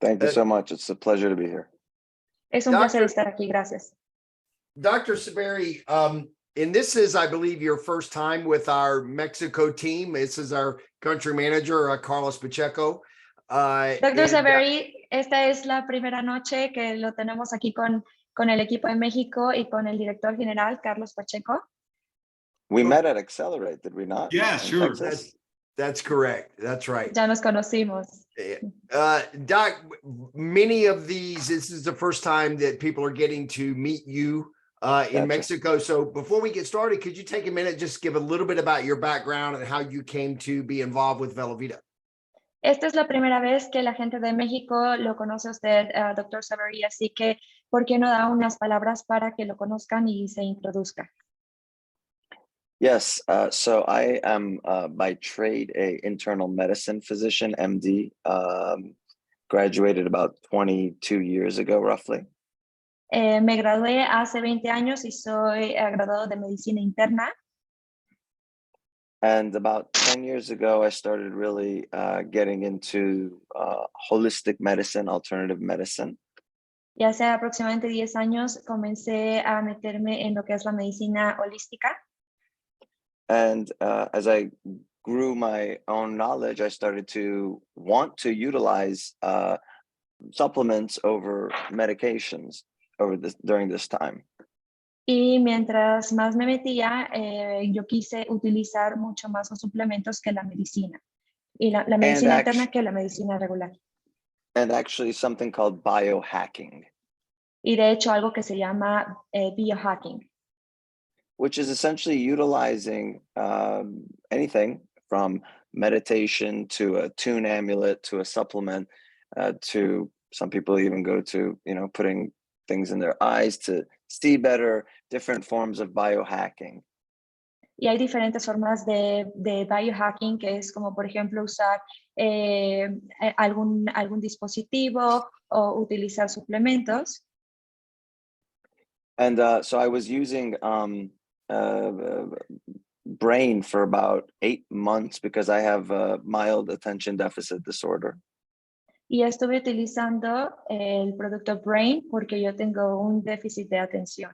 Thank you so much. It's a pleasure to be here. Es un placer estar aquí, gracias. Dr. Saberi, and this is, I believe, your first time with our Mexico team. This is our country manager, Carlos Pacheco. Dr. Saberi, esta es la primera noche que lo tenemos aquí con el equipo de México y con el director general, Carlos Pacheco. We met at Accelerate, did we not? Yeah, sure. That's correct. That's right. Ya nos conocimos. Doc, many of these, this is the first time that people are getting to meet you in Mexico. So before we get started, could you take a minute, just give a little bit about your background and how you came to be involved with Velovita? Esta es la primera vez que la gente de México lo conoce a usted, Dr. Saberi, así que, ¿por qué no da unas palabras para que lo conozcan y se introduzca? Yes, so I am by trade a internal medicine physician, MD, graduated about 22 years ago, roughly. Me gradué hace 20 años y soy graduado de medicina interna. And about 10 years ago, I started really getting into holistic medicine, alternative medicine. Y hace aproximadamente 10 años comencé a meterme en lo que es la medicina holística. And as I grew my own knowledge, I started to want to utilize supplements over medications during this time. Y mientras más me metía, yo quise utilizar mucho más los suplementos que la medicina. Y la medicina interna que la medicina regular. And actually something called biohacking. Y de hecho algo que se llama biohacking. Which is essentially utilizing anything from meditation to a Tuün amulet to a supplement to some people even go to, putting things in their eyes to see better, different forms of biohacking. Y hay diferentes formas de biohacking, que es como, por ejemplo, usar algún dispositivo o utilizar suplementos. And so I was using brain for about 8 months because I have a mild attention deficit disorder. Y estuve utilizando el producto Brain porque yo tengo un déficit de atención.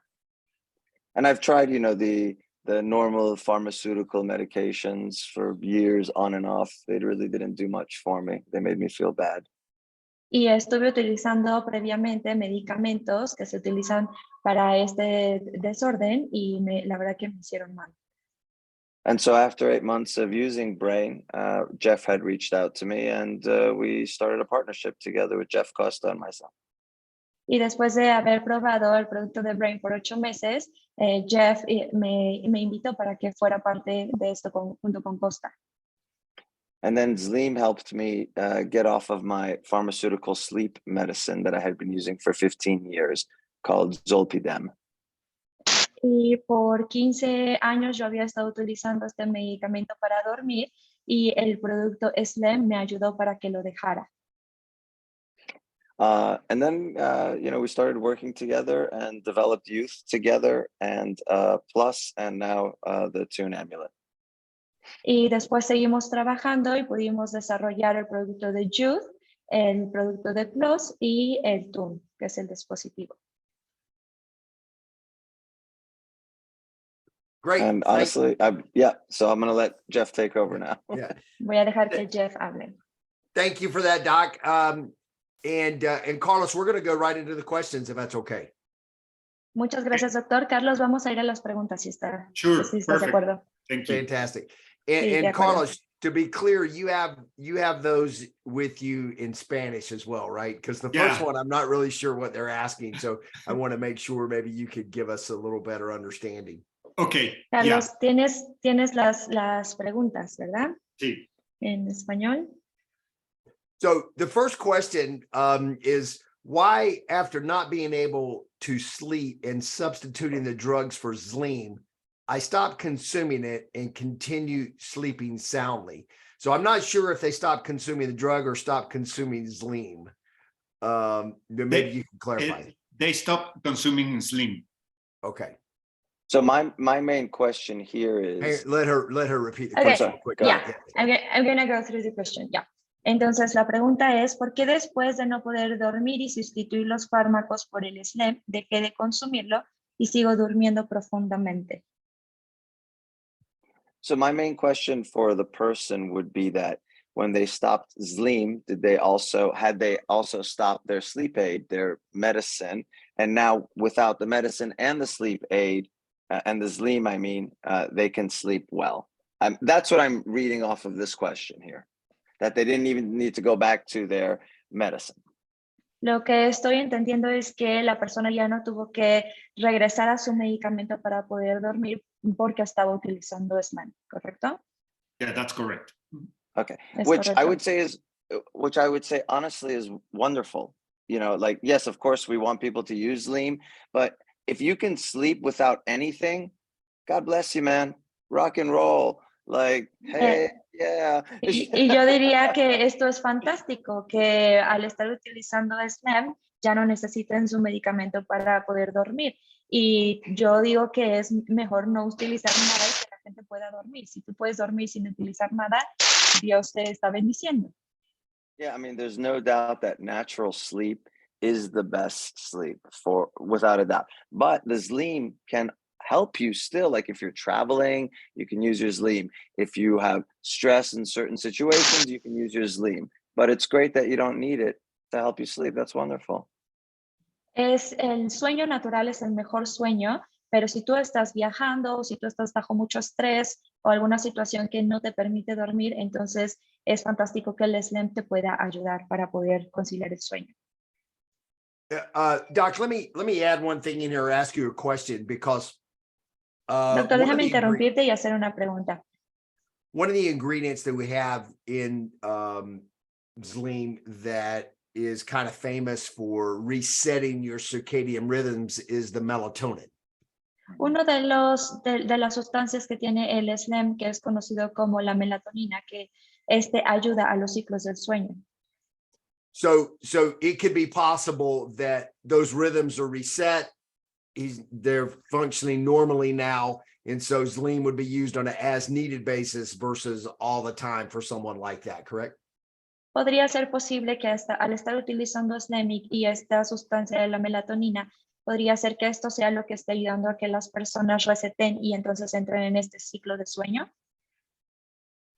And I've tried, the normal pharmaceutical medications for years on and off. They really didn't do much for me. They made me feel bad. Y estuve utilizando previamente medicamentos que se utilizan para este desorden y la verdad que me hicieron mal. And so after 8 months of using Brain, Jeff had reached out to me and we started a partnership together with Jeff Costa and myself. Y después de haber probado el producto de Brain por 8 meses, Jeff me invitó para que fuera parte de esto junto con Costa. And then Zleem helped me get off of my pharmaceutical sleep medicine that I had been using for 15 years called Zolpidem. Y por 15 años yo había estado utilizando este medicamento para dormir y el producto Zlem me ayudó para que lo dejara. And then, we started working together and developed youth together and Plus and now the Tuün amulet. Y después seguimos trabajando y pudimos desarrollar el producto de Youth, el producto de Plos y el Tuün, que es el dispositivo. Great. And honestly, so I'm going to let Jeff take over now. Yeah. Voy a dejar que Jeff hable. Thank you for that, Doc. And Carlos, we're going to go right into the questions, if that's okay. Muchas gracias, doctor. Carlos, vamos a ir a las preguntas si está Sure, si estás de acuerdo. Thank you. Fantastic. Sí, And de acuerdo. Carlos, to be clear, you have those with you in Spanish as well, right? Because the first one, I'm not really sure what they're asking. So I want to make sure maybe you could give us a little better understanding. Okay. Carlos, tienes las preguntas, ¿verdad? Sí. En español. So the first question is why, after not being able to sleep and substituting the drugs for Zleem, I stopped consuming it and continue sleeping soundly. So I'm not sure if they stopped consuming the drug or stopped consuming Zleem. Maybe you can clarify. They stopped consuming Zleem. Okay. So my main question here is... Hey, let her repeat the Okay. question quick. Yeah, I'm gonna go through the question. Yeah. Entonces la pregunta es, ¿por qué después de no poder dormir y sustituir los fármacos por el zlem, dejé de consumirlo y sigo durmiendo profundamente? So my main question for the person would be that when they stopped Zleem, had they also stopped their sleep aid, their medicine, and now without the medicine and the sleep aid and the Zleem, they can sleep well. That's what I'm reading off of this question here, that they didn't even need to go back to their medicine. Lo que estoy entendiendo es que la persona ya no tuvo que regresar a su medicamento para poder dormir porque estaba utilizando zlem, ¿correcto? Yeah, that's correct. Okay, Es which I correcto. would say honestly is wonderful. You know, like, yes, of course we want people to use Zleem, but if you can sleep without anything, God bless you, man. Rock and roll. Like, hey, yeah. Y yo diría que esto es fantástico, que al estar utilizando zlem ya no necesiten su medicamento para poder dormir. Y yo digo que es mejor no utilizar nada y que la gente pueda dormir. Si tú puedes dormir sin utilizar nada, Dios te está bendiciendo. Yeah, I mean, there's no doubt that natural sleep is the best sleep without a doubt. But the Zleem can help you still. Like if you're traveling, you can use your Zleem. If you have stress in certain situations, you can use your Zleem. But it's great that you don't need it to help you sleep. That's wonderful. El sueño natural es el mejor sueño, pero si tú estás viajando o si tú estás bajo mucho estrés o alguna situación que no te permite dormir, entonces es fantástico que el zlem te pueda ayudar para poder conciliar el sueño. Doc, let me add one thing in here, ask you a question, because Doctor, déjame interrumpirte y hacer una pregunta. One of the ingredients that we have in Zleem that is kind of famous for resetting your circadian rhythms is the melatonin. Uno de las sustancias que tiene el zlem, que es conocido como la melatonina, que ayuda a los ciclos del sueño. So it could be possible that those rhythms are reset. They're functioning normally now, and so Zleem would be used on an as-needed basis versus all the time for someone like that, correct? Podría ser posible que al estar utilizando zlem y esta sustancia de la melatonina, podría ser que esto sea lo que esté ayudando a que las personas reseten y entonces entren en este ciclo de sueño.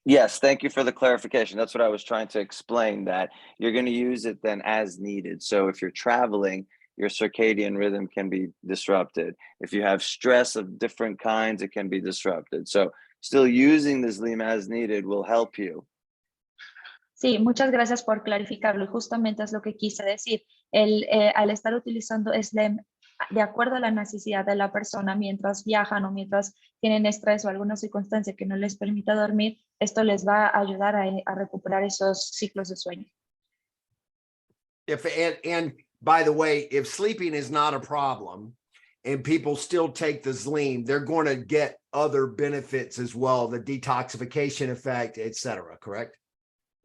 Yes, thank you for the clarification. That's what I was trying to explain, that you're going to use it then as needed. So if you're traveling, your circadian rhythm can be disrupted. If you have stress of different kinds, it can be disrupted. So still using the Zleem as needed will help you. Sí, muchas gracias por clarificarlo. Y justamente es lo que quise decir. Al estar utilizando zlem de acuerdo a la necesidad de la persona mientras viajan o mientras tienen estrés o alguna circunstancia que no les permita dormir, esto les va a ayudar a recuperar esos ciclos de sueño. And by the way, if sleeping is not a problem and people still take the Zleem, they're going to get other benefits as well, the detoxification effect, etc., correct?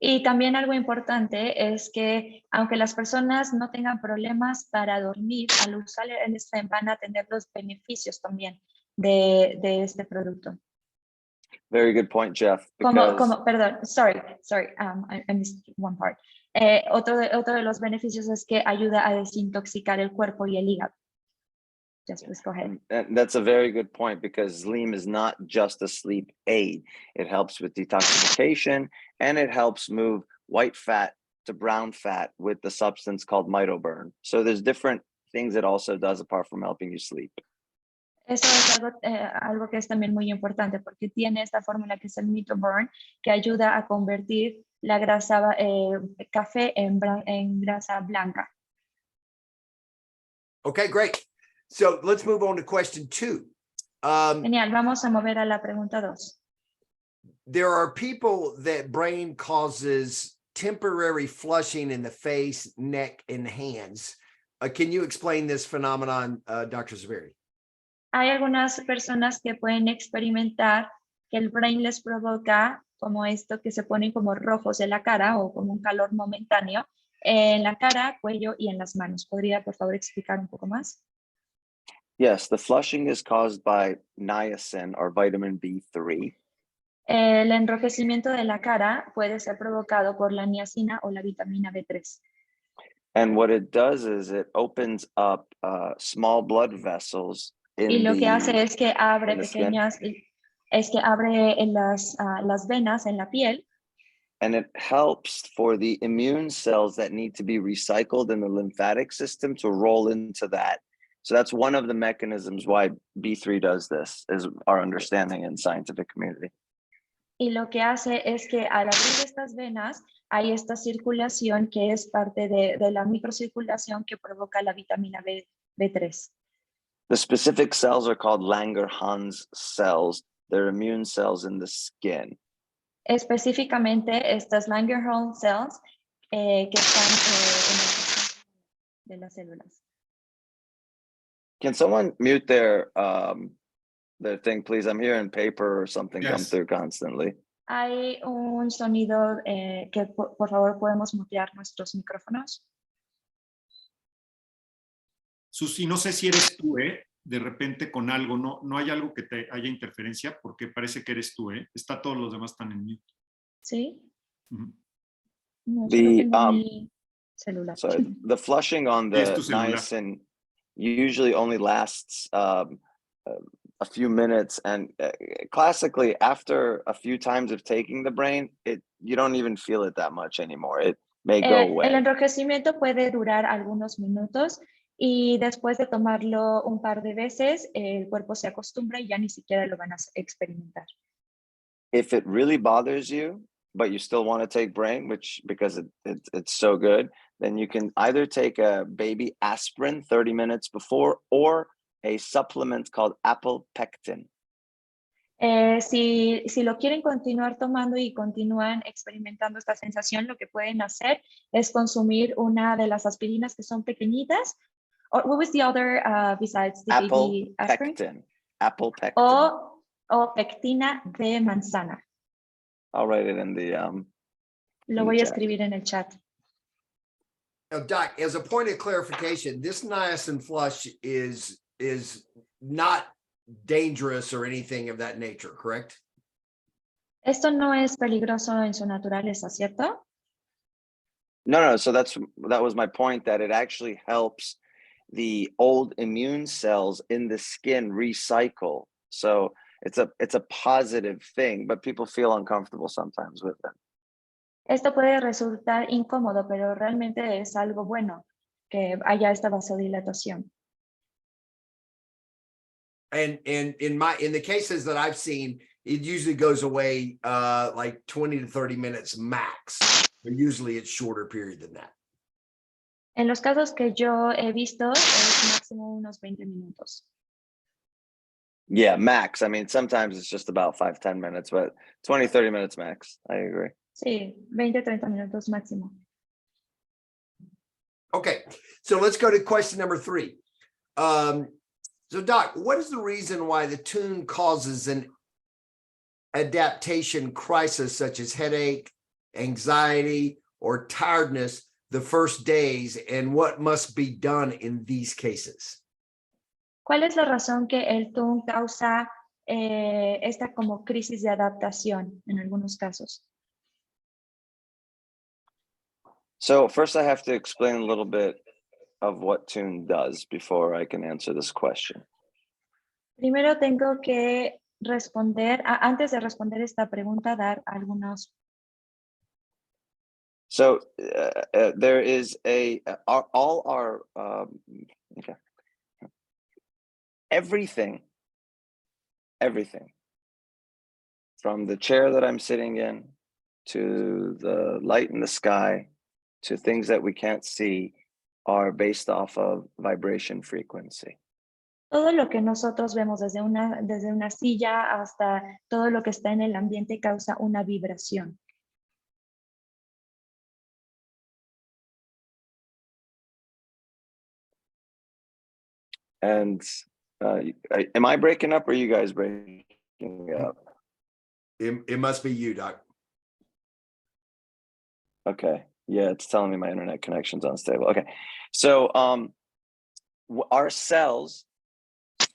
Y también algo importante es que aunque las personas no tengan problemas para dormir, al usar el zlem van a tener los beneficios también de este producto. Very good point, Jeff. Perdón, sorry, I missed one part. Otro de los beneficios es que ayuda a desintoxicar el cuerpo y el hígado. Just please go ahead. And that's a very good point, because Zleem is not just a sleep aid. It helps with detoxification, and it helps move white fat to brown fat with the substance called mitoburn. So there's different things it also does apart from helping you sleep. Eso es algo que es también muy importante, porque tiene esta fórmula que es el mitoburn, que ayuda a convertir la grasa café en grasa blanca. Okay, great. So let's move on to question 2. Genial, vamos a mover a la pregunta 2. There are people that brain causes temporary flushing in the face, neck, and hands. Can you explain this phenomenon, Dr. Saberi? Hay algunas personas que pueden experimentar que el brain les provoca como esto que se ponen como rojos en la cara o como un calor momentáneo en la cara, cuello y en las manos. ¿Podría, por favor, explicar un poco más? Yes, the flushing is caused by niacin or vitamin B3. El enrojecimiento de la cara puede ser provocado por la niacina o la vitamina B3. And what it does is it opens up small blood vessels Y lo que hace es que abre in the skin. en las venas en la piel. And it helps for the immune cells that need to be recycled in the lymphatic system to roll into that. So that's one of the mechanisms why B3 does this, is our understanding in scientific community. Y lo que hace es que al abrir estas venas hay esta circulación que es parte de la microcirculación que provoca la vitamina B3. The specific cells are called Langerhans cells. They're immune cells in the skin. Específicamente estas Langerhans cells que están en el sistema de las células. Can someone mute their thing, please? I'm hearing paper or something come Yes. through constantly. Hay un sonido que por favor podemos mutear nuestros micrófonos. Susi, no sé si eres tú, de repente con algo, no hay algo que te haya interferencia, porque parece que eres tú, Está todos los demás están en mute. ¿Sí? Ujú. No, solo tengo mi celular. So the flushing on Es the tu celular. niacin usually only lasts a few minutes, and classically after a few times of taking the brain, you don't even feel it that much anymore. It may go away. El enrojecimiento puede durar algunos minutos y después de tomarlo un par de veces, el cuerpo se acostumbra y ya ni siquiera lo van a experimentar. If it really bothers you, but you still want to take brain, which because it's so good, then you can either take a baby aspirin 30 minutes before or a supplement called apple pectin. Si lo quieren continuar tomando y continúan experimentando esta sensación, lo que pueden hacer es consumir una de las aspirinas que son pequeñitas. Or what was the other besides the baby aspirin? Apple pectin. O pectina de manzana. I'll write it in the Lo voy a escribir en el chat. Now, Doc, as a point of clarification, this niacin flush is not dangerous or anything of that nature, correct? Esto no es peligroso en su naturaleza, ¿cierto? No. So that was my point, that it actually helps the old immune cells in the skin recycle. So it's a positive thing, but people feel uncomfortable sometimes with it. Esto puede resultar incómodo, pero realmente es algo bueno que haya esta vasodilatación. And in the cases that I've seen, it usually goes away like 20 to 30 minutes max. But usually it's shorter period than that. En los casos que yo he visto es máximo unos 20 minutos. Yeah, max. I mean, sometimes it's just about 5-10 minutes, but 20-30 minutes max. I agree. Sí, 20-30 minutos máximo. Okay, so let's go to question number 3. So Doc, what is the reason why the tuun causes an adaptation crisis such as headache, anxiety, or tiredness the first days, and what must be done in these cases? ¿Cuál es la razón que el tuun causa esta como crisis de adaptación en algunos casos? So first I have to explain a little bit of what tuun does before I can answer this question. Primero tengo que responder, antes de responder esta pregunta, dar algunos. So there is all our okay. Everything from the chair that I'm sitting in to the light in the sky to things that we can't see are based off of vibration frequency. Todo lo que nosotros vemos desde una silla hasta todo lo que está en el ambiente causa una vibración. And am I breaking up or are you guys breaking up? It must be you, Doc. Okay. Yeah, it's telling me my internet connection's unstable. Okay. So our cells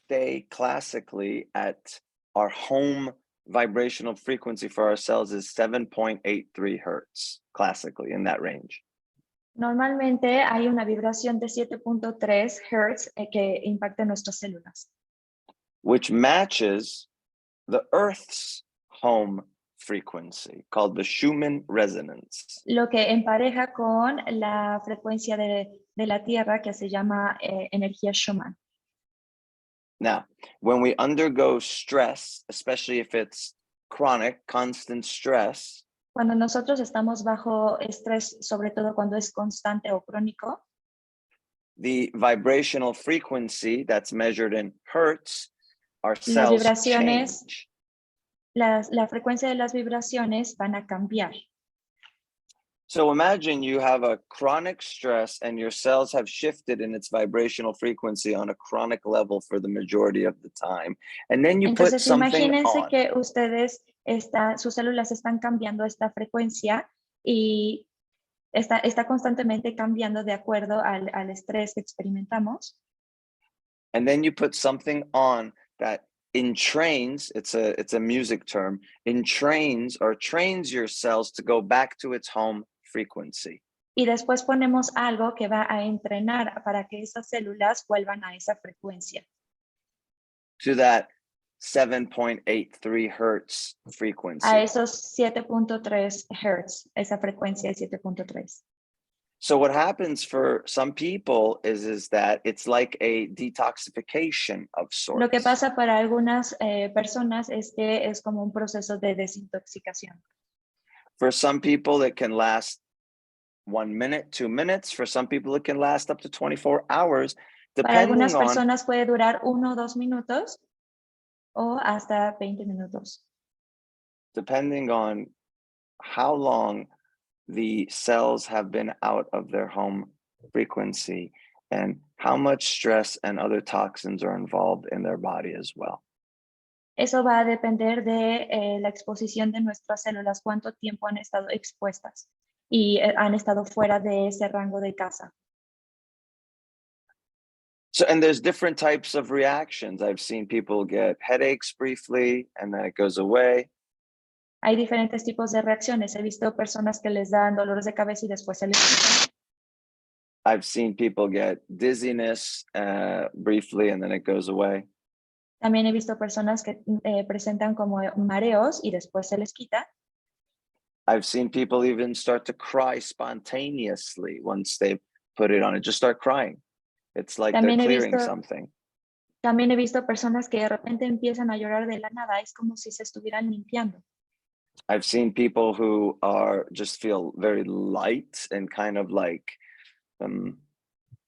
stay classically at our home vibrational frequency for our cells is 7.83 hertz, classically, in that range. Normalmente hay una vibración de 7.3 Hz que impacta nuestras células. Which matches the Earth's home frequency, called the Schumann resonance. Lo que empareja con la frecuencia de la Tierra que se llama energía Schumann. Now, when we undergo stress, especially if it's chronic, constant stress, Cuando nosotros estamos bajo estrés, sobre todo cuando es constante o crónico, the vibrational frequency that's measured in hertz, our las cells vibraciones, change. la frecuencia de las vibraciones van a cambiar. So imagine you have a chronic stress and your cells have shifted in its vibrational frequency on a chronic level for the majority of the time. And then you put Entonces, something imagínense on. que ustedes, sus células están cambiando esta frecuencia y está constantemente cambiando de acuerdo al estrés que experimentamos. And then you put something on that entrains, it's a music term, entrains or trains your cells to go back to its home frequency. Y después ponemos algo que va a entrenar para que esas células vuelvan a esa frecuencia. To that 7.83 hertz frequency. A esos 7.3 Hz, esa frecuencia de 7.3. So what happens for some people is that it's like a detoxification of sorts. Lo que pasa para algunas personas es que es como un proceso de desintoxicación. For some people, it can last 1 minute, 2 minutes. For some people, it can last up to 24 hours, Para algunas depending on personas puede durar 1 o 2 minutos o hasta 20 minutos. depending on how long the cells have been out of their home frequency and how much stress and other toxins are involved in their body as well. Eso va a depender de la exposición de nuestras células, cuánto tiempo han estado expuestas y han estado fuera de ese rango de casa. So, and there's different types of reactions. I've seen people get headaches briefly and then it goes away. Hay diferentes tipos de reacciones. He visto personas que les dan dolores de cabeza y después se les quita. I've seen people get dizziness briefly and then it goes away. También he visto personas que presentan como mareos y después se les quita. I've seen people even start to cry spontaneously once they put it on. It just start crying. It's like También they're he clearing visto- something. También he visto personas que de repente empiezan a llorar de la nada. Es como si se estuvieran limpiando. I've seen people who are just feel very light and kind of like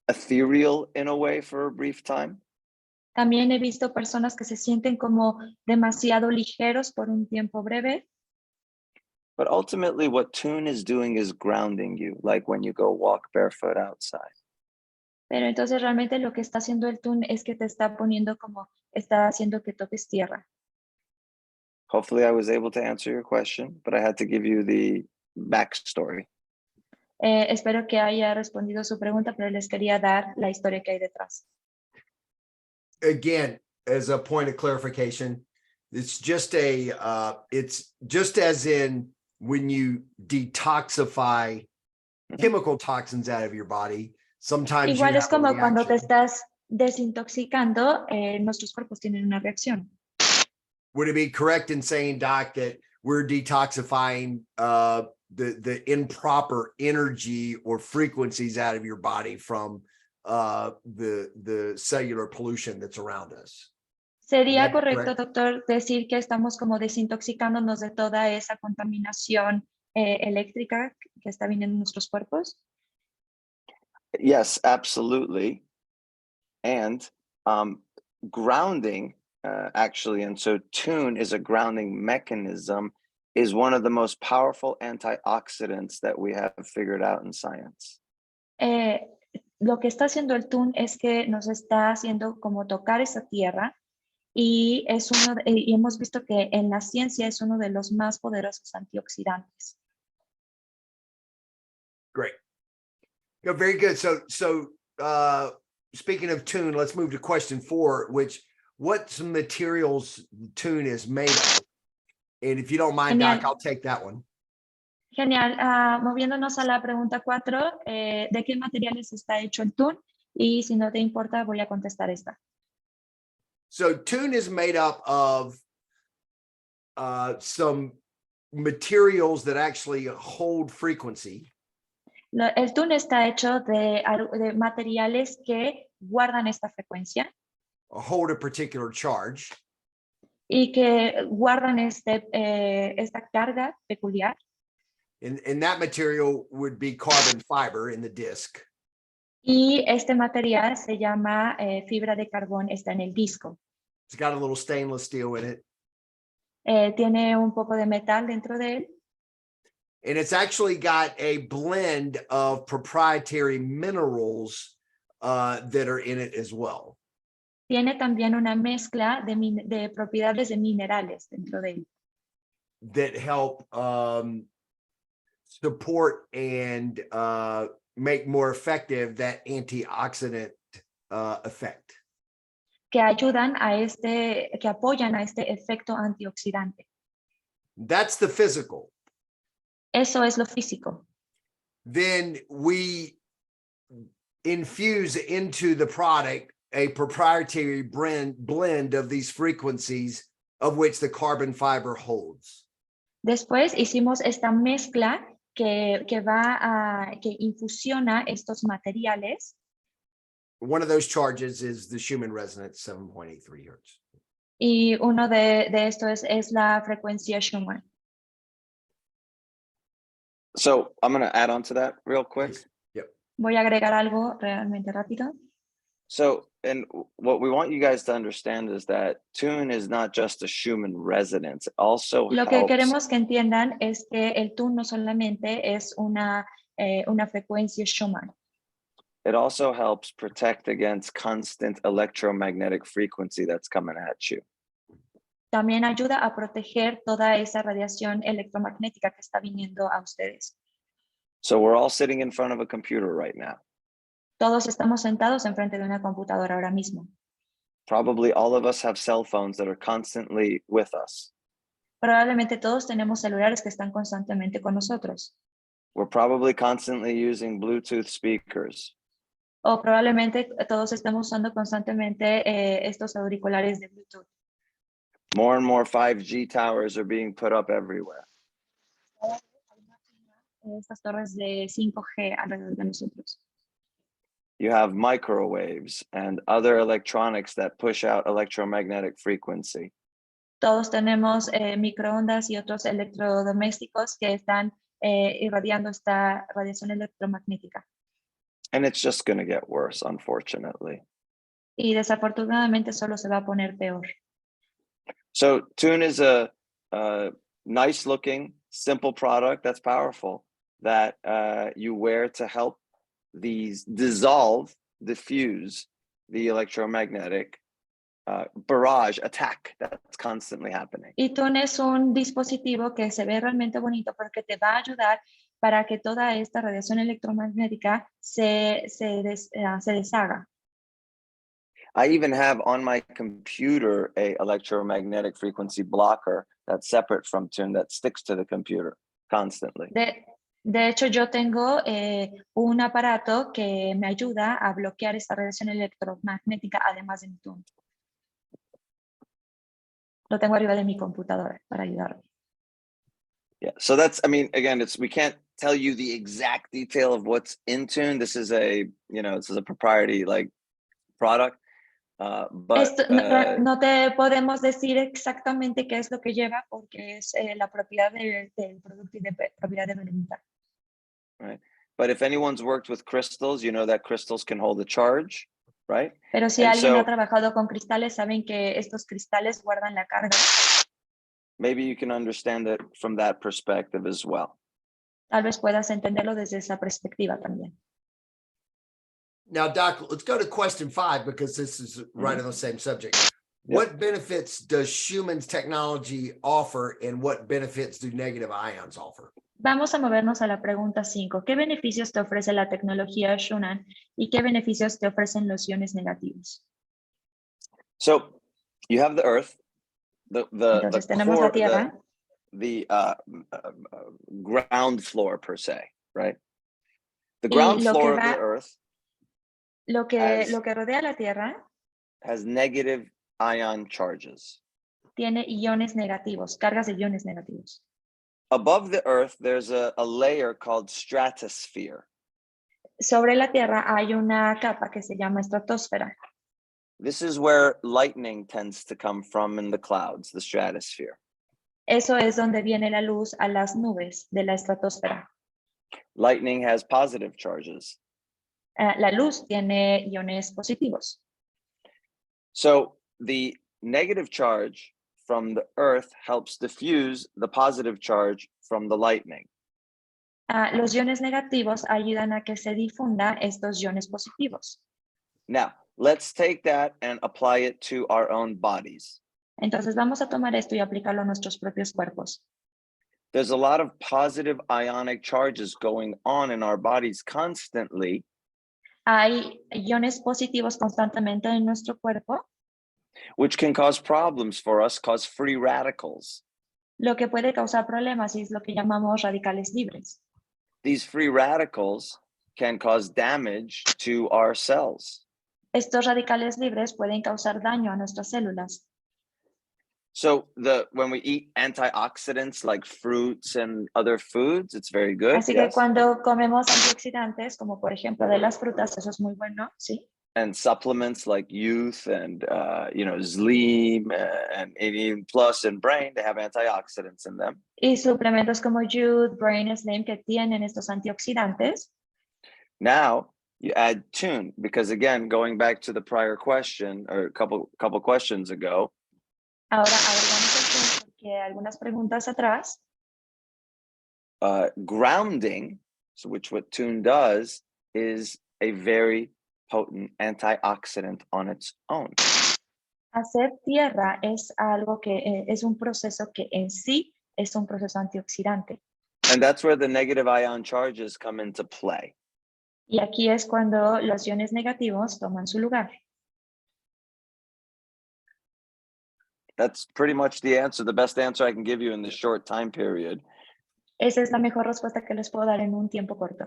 ethereal in a way for a brief time. También he visto personas que se sienten como demasiado ligeros por un tiempo breve. But ultimately what Tuün is doing is grounding you, like when you go walk barefoot outside. Pero entonces realmente lo que está haciendo el Tuün es que te está poniendo como, está haciendo que toques tierra. Hopefully I was able to answer your question, but I had to give you the backstory. Espero que haya respondido su pregunta, pero les quería dar la historia que hay detrás. Again, as a point of clarification, it's just as in when you detoxify chemical toxins out of your body, sometimes Igual you es have a como cuando te reaction. estás desintoxicando, nuestros cuerpos tienen una reacción. Would it be correct in saying, Doc, that we're detoxifying the improper energy or frequencies out of your body from the cellular pollution that's around us? ¿Sería That's correcto, correct. doctor, decir que estamos como desintoxicándonos de toda esa contaminación eléctrica que está viniendo en nuestros cuerpos? Yes, absolutely. And grounding, actually, and so Tuün is a grounding mechanism, is one of the most powerful antioxidants that we have figured out in science. Lo que está haciendo el Tuün es que nos está haciendo como tocar esa tierra y, y hemos visto que en la ciencia es uno de los más poderosos antioxidantes. Great. Yeah, very good. So speaking of Tuün, let's move to question 4, which what materials Tuün is made of? And if you don't mind, Doc, Genial. I'll take that one. Genial. Moviéndonos a la pregunta 4, ¿de qué materiales está hecho el tuun? Y si no te importa, voy a contestar esta. So tuun is made up of some materials that actually hold frequency. El tuun está hecho de materiales que guardan esta frecuencia Or hold a particular charge. y que guardan esta carga peculiar. And that material would be carbon fiber in the disc. Y este material se llama fibra de carbón, está en el disco. It's got a little stainless steel in it. Tiene un poco de metal dentro de él. And it's actually got a blend of proprietary minerals that are in it as well. Tiene también una mezcla de propiedades de minerales dentro de él. That help support and make more effective that antioxidant effect. Que ayudan que apoyan a este efecto antioxidante. That's the physical. Eso es lo físico. Then we infuse into the product a proprietary blend of these frequencies of which the carbon fiber holds. Después hicimos esta mezcla que infusiona estos materiales. One of those charges is the Schumann resonance, 7.83 hertz. Y uno de estos es la frecuencia Schumann. So I'm going to add on to that real quick. Yep. Voy a agregar algo realmente rápido. So, and what we want you guys to understand is that tuun is not just a Schumann resonance. It also Lo que helps. queremos que entiendan es que el tuun no solamente es una frecuencia Schumann. It also helps protect against constant electromagnetic frequency that's coming at you. También ayuda a proteger toda esa radiación electromagnética que está viniendo a ustedes. So we're all sitting in front of a computer right now. Todos estamos sentados enfrente de una computadora ahora mismo. Probably all of us have cell phones that are constantly with us. Probablemente todos tenemos celulares que están constantemente con nosotros. We're probably constantly using Bluetooth speakers. O probablemente todos estamos usando constantemente estos auriculares de Bluetooth. More and more 5G towers are being put up everywhere. Estas torres de 5G alrededor de nosotros. You have microwaves and other electronics that push out electromagnetic frequency. Todos tenemos microondas y otros electrodomésticos que están irradiando esta radiación electromagnética. And it's just going to get worse, unfortunately. Y desafortunadamente solo se va a poner peor. So tuun is a nice looking, simple product that's powerful that you wear to help diffuse the electromagnetic barrage attack that's constantly happening. Y tuun es un dispositivo que se ve realmente bonito porque te va a ayudar para que toda esta radiación electromagnética se deshaga. I even have on my computer a electromagnetic frequency blocker that's separate from tuun that sticks to the computer constantly. De hecho, yo tengo un aparato que me ayuda a bloquear esta radiación electromagnética además de mi tuun. Lo tengo arriba de mi computadora para ayudarme. Yeah, so that's, I mean, again, we can't tell you the exact detail of what's in tuun. This is a proprietary product. But no te podemos decir exactamente qué es lo que lleva porque es la propiedad del producto y de propiedad de Velovita. Right. But if anyone's worked with crystals, you know that crystals can hold a charge, right? Pero si alguien ha trabajado con cristales, saben que estos cristales guardan la carga. Maybe you can understand it from that perspective as well. Tal vez puedas entenderlo desde esa perspectiva también. Now, Doc, let's go to question 5 because this is right on the same subject. What benefits does Schumann's technology offer and what benefits do negative ions offer? Vamos a movernos a la pregunta 5. ¿Qué beneficios te ofrece la tecnología Schumann y qué beneficios te ofrecen los iones negativos? So, you have the earth, Entonces tenemos la Tierra. the ground floor per se, right? The ground floor of the earth lo que rodea la Tierra has negative ion charges. tiene iones negativos, cargas de iones negativos. Above the earth, there's a layer called stratosphere. Sobre la Tierra hay una capa que se llama estratosfera. This is where lightning tends to come from in the clouds, the stratosphere. Eso es donde viene la luz a las nubes de la estratosfera. Lightning has positive charges. La luz tiene iones positivos. So the negative charge from the earth helps diffuse the positive charge from the lightning. Los iones negativos ayudan a que se difunda estos iones positivos. Now, let's take that and apply it to our own bodies. Entonces vamos a tomar esto y aplicarlo a nuestros propios cuerpos. There's a lot of positive ionic charges going on in our bodies constantly. Hay iones positivos constantemente en nuestro cuerpo, which can cause problems for us, cause free radicals. lo que puede causar problemas y es lo que llamamos radicales libres. These free radicals can cause damage to our cells. Estos radicales libres pueden causar daño a nuestras células. So when we eat antioxidants like fruits and other foods, it's very good. Así que cuando comemos antioxidantes, como por ejemplo de las frutas, eso es muy bueno, ¿sí? And supplements like youth and Zleem and even Plus and brain, they have antioxidants in them. Y suplementos como youth, brain, zlem que tienen estos antioxidantes. Now you add tuun, because again, going back to the prior question or a couple questions ago. Ahora agregamos el tuun porque algunas preguntas atrás. Grounding, so which what tuun does, is a very potent antioxidant on its own. Hacer tierra es algo que es un proceso que en sí es un proceso antioxidante. And that's where the negative ion charges come into play. Y aquí es cuando los iones negativos toman su lugar. That's pretty much the answer, the best answer I can give you in this short time period. Esa es la mejor respuesta que les puedo dar en un tiempo corto.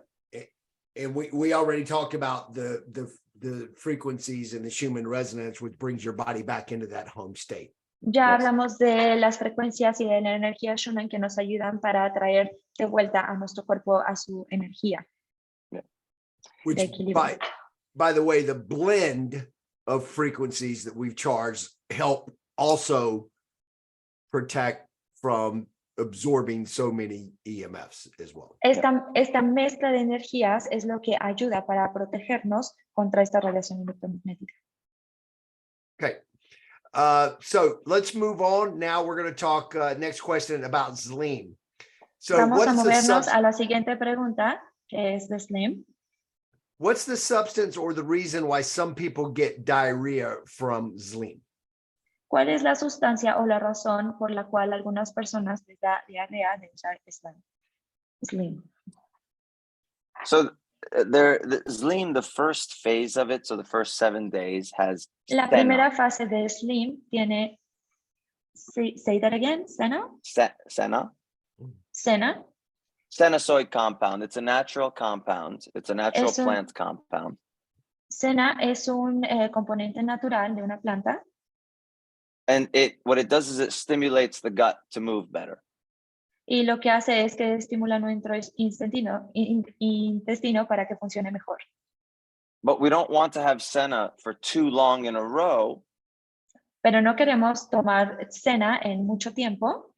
And we already talked about the frequencies and the Schumann resonance, which brings your body back into that home state. Ya hablamos de las frecuencias y de la energía Schumann que nos ayudan para traer de vuelta a nuestro cuerpo a su energía. Yeah. Which, by the way, the blend of frequencies that we've charged help also protect from absorbing so many EMFs as well. Esta mezcla de energías es lo que ayuda para protegernos contra esta radiación electromagnética. Okay. So let's move on. Now we're going to talk next question about Zleem. So vamos a movernos a la siguiente pregunta, que es de Zleem. What's the substance or the reason why some people get diarrhea from Zleem? ¿Cuál es la sustancia o la razón por la cual algunas personas les da diarrea de usar Zleem? So the Zleem, the first phase of it, so the first 7 days has La primera fase de Zleem tiene, say that again, Sena? Sena? Sena. Senasoid compound. It's a natural compound. It's a natural plant compound. Sena es un componente natural de una planta. And what it does is it stimulates the gut to move better. Y lo que hace es que estimula nuestro intestino para que funcione mejor. But we don't want to have Sena for too long in a row. Pero no queremos tomar Sena en mucho tiempo.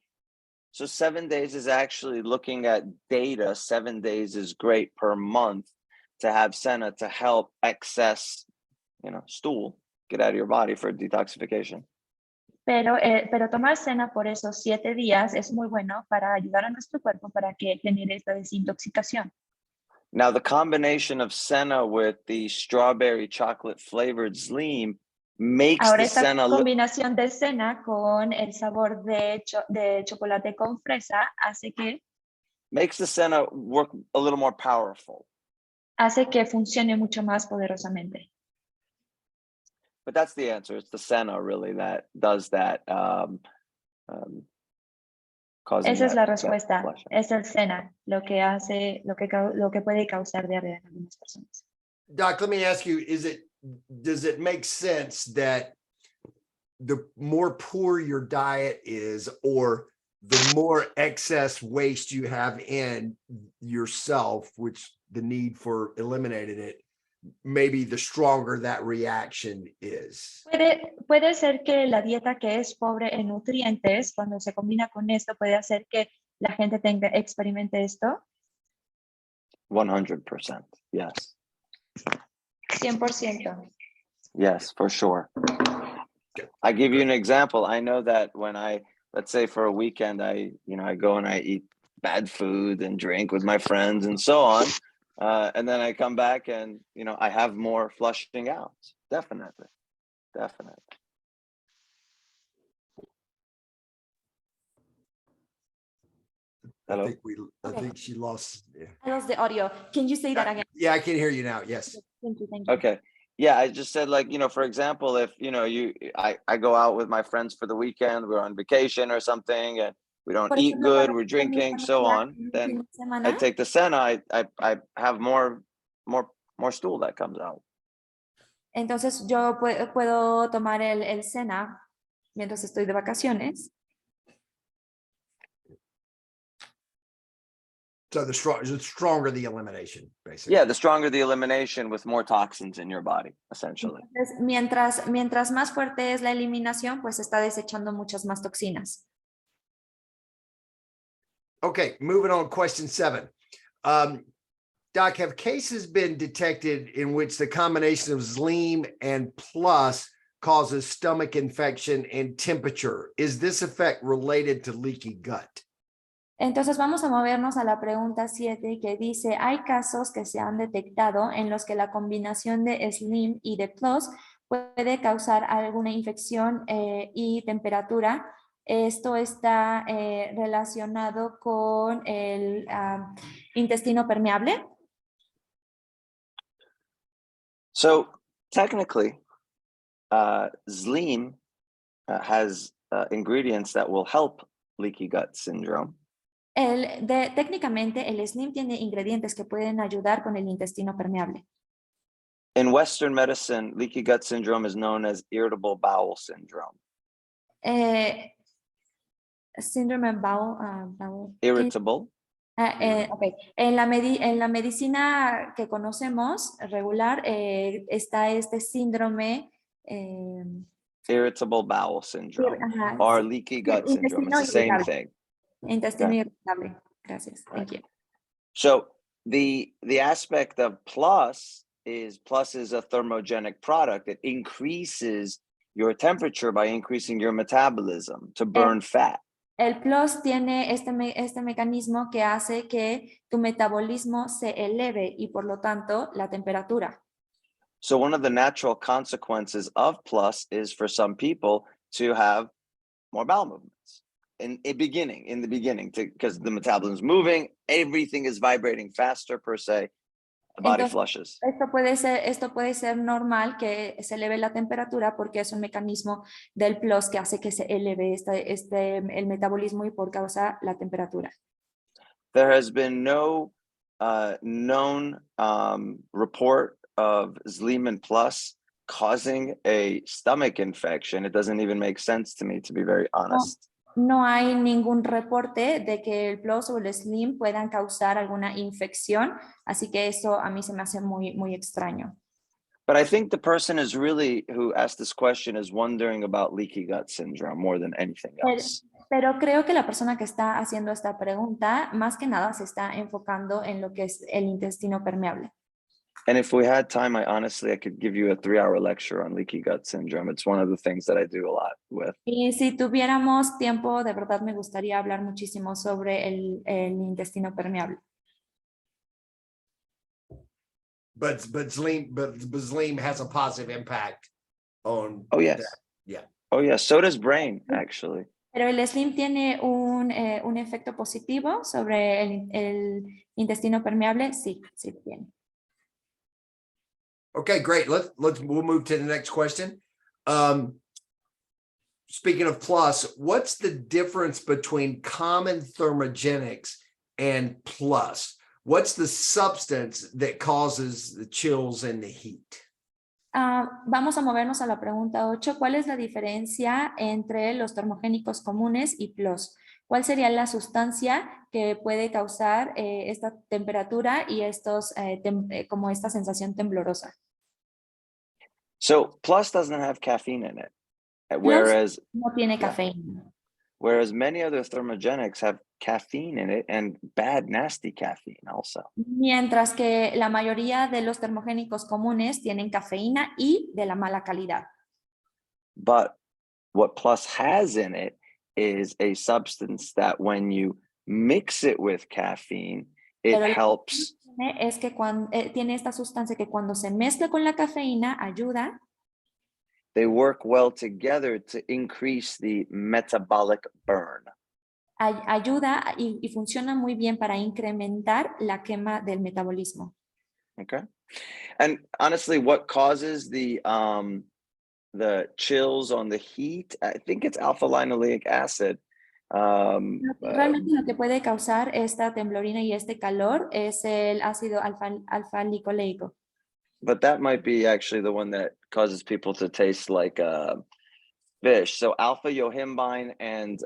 So 7 days is actually looking at data. 7 days is great per month to have Sena to help excess, stool get out of your body for detoxification. Pero tomar Sena por esos 7 días es muy bueno para ayudar a nuestro cuerpo para que genere esta desintoxicación. Now, the combination of Sena with the strawberry chocolate flavored Zleem makes Ahora the esta Sena combinación de Sena con el sabor de chocolate con fresa makes the Sena work a little more powerful. Hace que funcione mucho más poderosamente. But that's the answer. It's the Sena really that does that. causing Esa es la that respuesta. flushing. Es el SENA lo que hace, lo que puede causar diarrea en algunas personas. Doc, let me ask you, does it make sense that the more poor your diet is, or the more excess waste you have in yourself, which the need for eliminating it, maybe the stronger that reaction is? Puede ser que la dieta que es pobre en nutrientes, cuando se combina con esto, puede hacer que la gente experimente esto. 100%. Yes. 100%. Yes, for sure. I give you an example. I know that when let's say for a weekend, I go and I eat bad food and drink with my friends and so on. And then I come back and, I have more flushing out. Definitely. Hello? I think she lost. Yeah. I lost the audio. Can you say that again? Yeah, I can hear you now. Yes. Thank you. Thank you. Okay. Yeah, I just said, like, for example, if, I go out with my friends for the weekend, we're on vacation or something, and we don't Por eat ejemplo, good, para we're ir con mi drinking, so familia on, un fin then de semana, I take the senna, I have more stool that comes out. entonces yo puedo tomar el SENA mientras estoy de vacaciones. So the stronger the elimination, basically. Yeah, the stronger the elimination with more toxins in your body, essentially. Entonces, mientras más fuerte es la eliminación, pues está desechando muchas más toxinas. Okay, moving on, question 7. Doc, have cases been detected in which the combination of Zleem and Plus causes stomach infection and temperature? Is this effect related to leaky gut? Entonces vamos a movernos a la pregunta 7 que dice, hay casos que se han detectado en los que la combinación de Zleem y de Plos puede causar alguna infección y temperatura. Esto está relacionado con el intestino permeable. So technically, Zleem has ingredients that will help leaky gut syndrome. Técnicamente, el Zleem tiene ingredientes que pueden ayudar con el intestino permeable. In Western medicine, leaky gut syndrome is known as irritable bowel syndrome. Syndrome of bowel. Irritable. Okay. En la medicina que conocemos regular está este síndrome. Irritable bowel syndrome or leaky gut syndrome. It's the same thing. Intestino irritable. Gracias. Thank you. So the aspect of Plus is a thermogenic product. It increases your temperature by increasing your metabolism to burn fat. El Plus tiene este mecanismo que hace que tu metabolismo se eleve y por lo tanto la temperatura. So one of the natural consequences of Plus is for some people to have more bowel movements. In the beginning, because the metabolism is moving, everything is vibrating faster per se. The body flushes. Esto puede ser normal que se eleve la temperatura porque es un mecanismo del Plus que hace que se eleve el metabolismo y por causa la temperatura. There has been no known report of Zleem y Plos causing a stomach infection. It doesn't even make sense to me, to be very honest. No hay ningún reporte de que el Plus o el Zleem puedan causar alguna infección, así que eso a mí se me hace muy, muy extraño. But I think the person who asked this question is wondering about leaky gut syndrome more than anything else. Pero creo que la persona que está haciendo esta pregunta, más que nada se está enfocando en lo que es el intestino permeable. And if we had time, I could give you a 3-hour lecture on leaky gut syndrome. It's one of the things that I do a lot with. Y si tuviéramos tiempo, de verdad me gustaría hablar muchísimo sobre el intestino permeable. But Zleem has a positive impact on. Oh yes. That. Yeah. Oh yes. So does brain, actually. Pero el Zleem tiene un efecto positivo sobre el intestino permeable. Sí, sí tiene. Okay, great. We'll move to the next question. speaking of plus, what's the difference between common thermogenics and plus? What's the substance that causes the chills and the heat? Vamos a movernos a la pregunta 8. ¿Cuál es la diferencia entre los termogénicos comunes y PLOS? ¿Cuál sería la sustancia que puede causar esta temperatura y como esta sensación temblorosa? So plus doesn't have caffeine in it, PLOS no tiene cafeína. whereas many other thermogenics have caffeine in it and bad, nasty caffeine also. Mientras que la mayoría de los termogénicos comunes tienen cafeína y de la mala calidad. But what plus has in it is a substance that when you mix it with caffeine, it Pero helps. Es que tiene esta sustancia que cuando se mezcla con la cafeína ayuda. They work well together to increase the metabolic burn. Ayuda y funciona muy bien para incrementar la quema del metabolismo. Okay. And honestly, what causes the chills on the heat, I think it's alpha linoleic acid. Realmente lo que puede causar esta temblorina y este calor es el ácido alfa-licoleico. But that might be actually the one that causes people to taste like fish. So alpha yohimbine and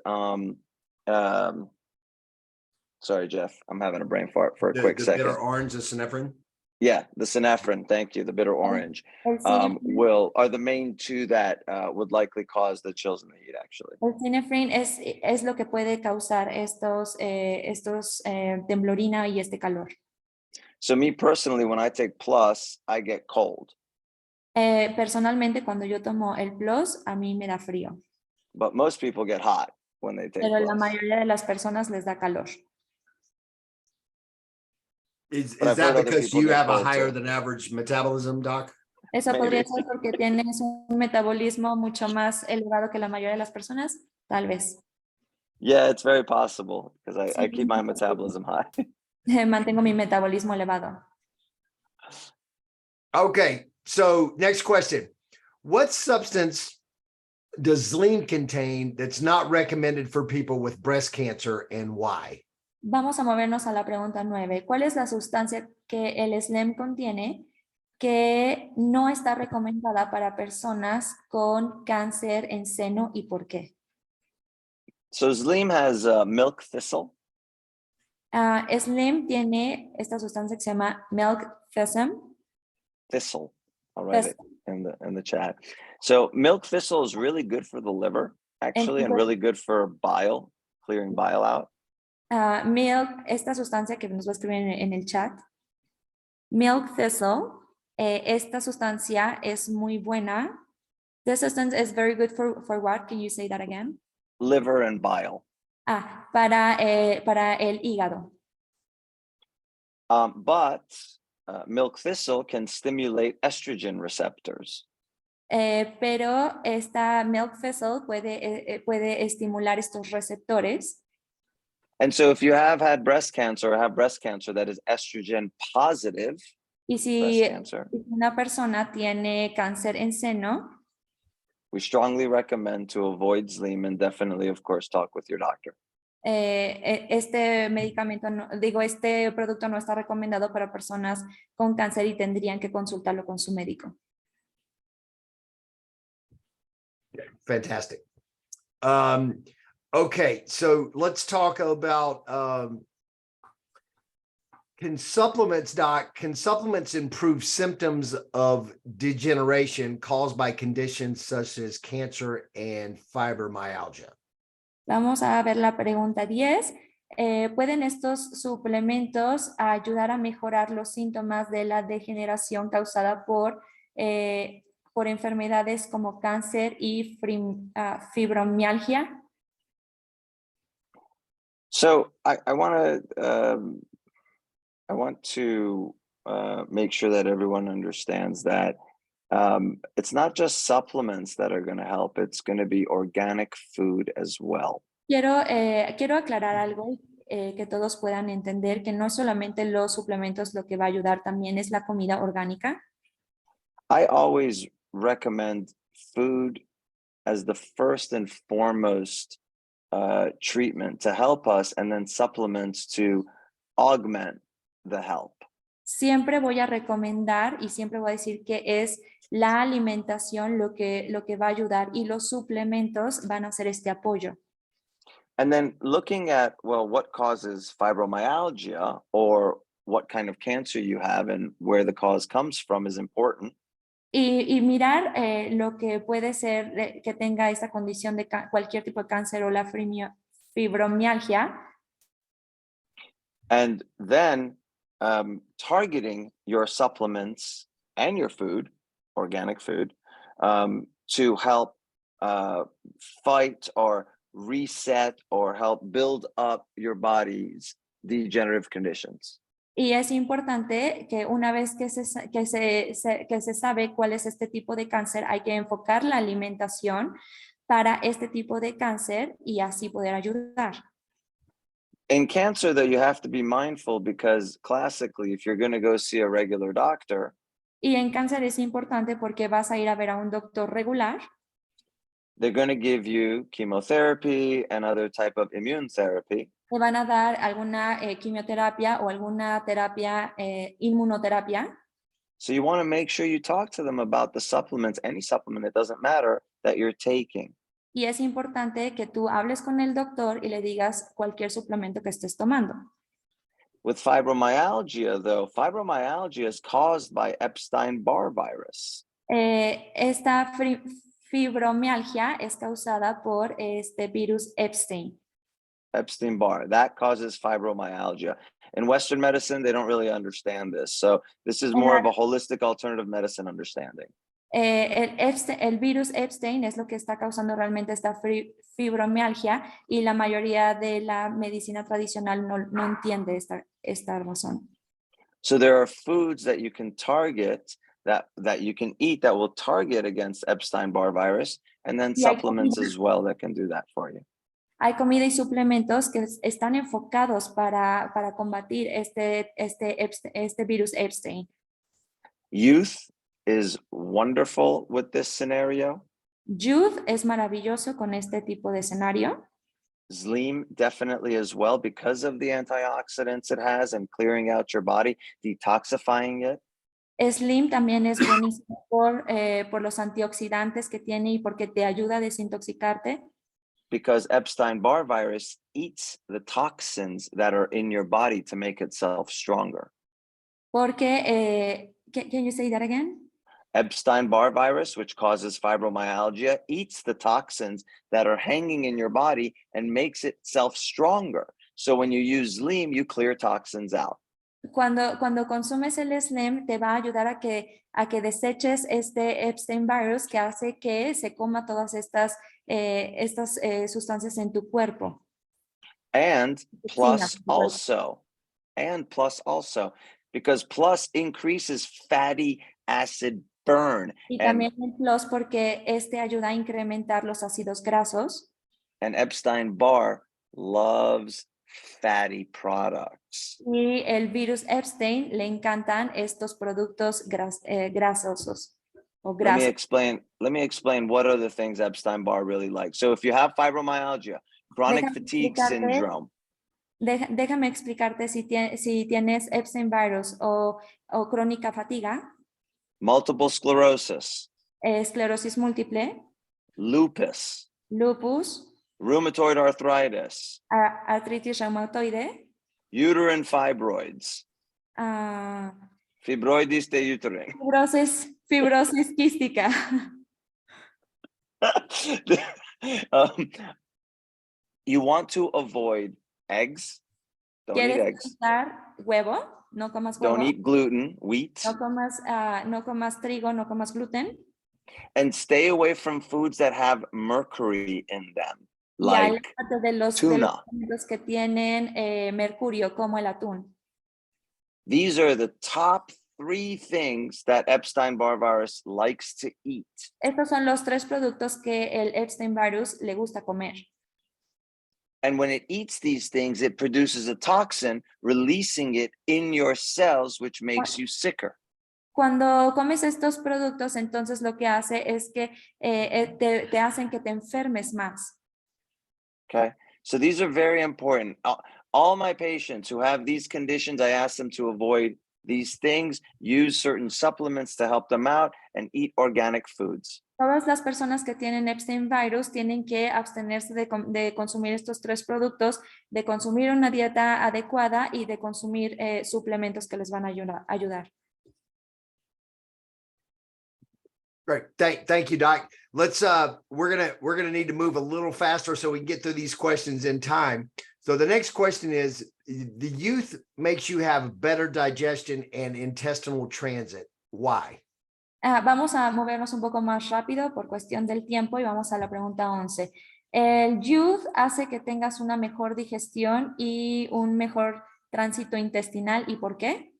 sorry, Jeff, I'm having a brain fart for a quick second. The bitter orange, the synephrine? Yeah, the synephrine, thank you, the bitter orange, are the main two that would likely cause the chills and the heat, actually. El synephrine es lo que puede causar temblorina y este calor. So me personally, when I take plus, I get cold. Personalmente, cuando yo tomo el plus, a mí me da frío. But most people get hot when they take Pero la plus. mayoría de las personas les da calor. Is that because you have a higher than average metabolism, Doc? Eso podría ser porque tienes un metabolismo mucho más elevado que la mayoría de las personas, tal vez. Yeah, it's very possible because I keep my metabolism high. Mantengo mi metabolismo elevado. Okay, so next question. What substance does Zleem contain that's not recommended for people with breast cancer and why? Vamos a movernos a la pregunta 9. ¿Cuál es la sustancia que el Zleem contiene que no está recomendada para personas con cáncer en seno y por qué? So Zleem has milk thistle. Zleem tiene esta sustancia que se llama milk thistle. Thistle. I'll write it in the chat. So milk thistle is really good for the liver, actually, and really good for bile, clearing bile out. Milk, esta sustancia que nos va a escribir en el chat. Milk thistle, esta sustancia es muy buena. This substance is very good for what? Can you say that again? Liver and bile. Para el hígado. But milk thistle can stimulate estrogen receptors. Pero esta milk thistle puede estimular estos receptores. And so if you have had breast cancer or have breast cancer that is estrogen positive, y si una persona tiene cáncer en seno, we strongly recommend to avoid Zleem and definitely, of course, talk with your doctor. Este medicamento, este producto no está recomendado para personas con cáncer y tendrían que consultarlo con su médico. Fantastic. Okay, so let's talk about can supplements improve symptoms of degeneration caused by conditions such as cancer and fibromyalgia? Vamos a ver la pregunta 10. ¿Pueden estos suplementos ayudar a mejorar los síntomas de la degeneración causada por enfermedades como cáncer y fibromialgia? So I want to make sure that everyone understands that it's not just supplements that are going to help, it's going to be organic food as well. Quiero aclarar algo que todos puedan entender, que no solamente los suplementos lo que va a ayudar, también es la comida orgánica. I always recommend food as the first and foremost treatment to help us, and then supplements to augment the help. Siempre voy a recomendar y siempre voy a decir que es la alimentación lo que va a ayudar y los suplementos van a hacer este apoyo. And then looking at, well, what causes fibromyalgia or what kind of cancer you have and where the cause comes from is important. Y mirar lo que puede ser que tenga esta condición de cualquier tipo de cáncer o la fibromialgia. And then targeting your supplements and your food, organic food, to help fight or reset or help build up your body's degenerative conditions. Y es importante que una vez que se sabe cuál es este tipo de cáncer, hay que enfocar la alimentación para este tipo de cáncer y así poder ayudar. In cancer, though, you have to be mindful because classically, if you're going to go see a regular doctor, Y en cáncer es importante porque vas a ir a ver a un doctor regular. they're going to give you chemotherapy and other type of immune therapy. Te van a dar alguna quimioterapia o alguna terapia, inmunoterapia. So you want to make sure you talk to them about the supplements, any supplement, it doesn't matter, that you're taking. Y es importante que tú hables con el doctor y le digas cualquier suplemento que estés tomando. With fibromyalgia, though, fibromyalgia is caused by Epstein-Barr virus. Esta fibromialgia es causada por este virus Epstein. Epstein-Barr, that causes fibromyalgia. In Western medicine, they don't really understand this. So this is more of a holistic alternative medicine understanding. El virus Epstein es lo que está causando realmente esta fibromialgia y la mayoría de la medicina tradicional no entiende esta razón. So there are foods that you can target, that you can eat that will target against Epstein-Barr virus, and then supplements as well that can do that for you. Hay comida y suplementos que están enfocados para combatir este virus Epstein. Youth is wonderful with this scenario. Youth es maravilloso con este tipo de escenario. Zleem definitely as well because of the antioxidants it has and clearing out your body, detoxifying it. Zleem también es buenísimo por los antioxidantes que tiene y porque te ayuda a desintoxicarte. Because Epstein-Barr virus eats the toxins that are in your body to make itself stronger. Porque, can you say that again? Epstein-Barr virus, which causes fibromyalgia, eats the toxins that are hanging in your body and makes itself stronger. So when you use Zleem, you clear toxins out. Cuando consumes el Zleem, te va a ayudar a que deseches este Epstein virus que hace que se coma todas estas sustancias en tu cuerpo. And plus also, because plus increases fatty acid burn. Y también el plus porque ayuda a incrementar los ácidos grasos. And Epstein-Barr loves fatty products. Y el virus Epstein le encantan estos productos grasosos. Let me explain what are the things Epstein-Barr really likes. So if you have fibromyalgia, chronic fatigue syndrome. Déjame explicarte si tienes Epstein virus o crónica fatiga. Multiple sclerosis. Esclerosis múltiple. Lupus. Lupus. Rheumatoid arthritis. Artritis reumatoide. Uterine fibroids. Fibroides de uterine. Fibrosis quística. You want to avoid eggs. Don't eat eggs. Huevo. No comas huevo. Don't eat gluten, wheat. No comas trigo, no comas gluten. And stay away from foods that have mercury in them, like tuna. De los que tienen mercurio, como el atún. These are the top 3 things that Epstein-Barr virus likes to eat. Estos son los 3 productos que el Epstein virus le gusta comer. And when it eats these things, it produces a toxin, releasing it in your cells, which makes you sicker. Cuando comes estos productos, entonces lo que hace es que te hacen que te enfermes más. Okay, so these are very important. All my patients who have these conditions, I ask them to avoid these things, use certain supplements to help them out, and eat organic foods. Todas las personas que tienen Epstein virus tienen que abstenerse de consumir estos 3 productos, de consumir una dieta adecuada y de consumir suplementos que les van a ayudar. Great. Thank you, Doc. Let's we're gonna need to move a little faster so we can get through these questions in time. So the next question is, the youth makes you have better digestion and intestinal transit. Why? Vamos a movernos un poco más rápido por cuestión del tiempo y vamos a la pregunta 11. El youth hace que tengas una mejor digestión y un mejor tránsito intestinal. ¿Y por qué?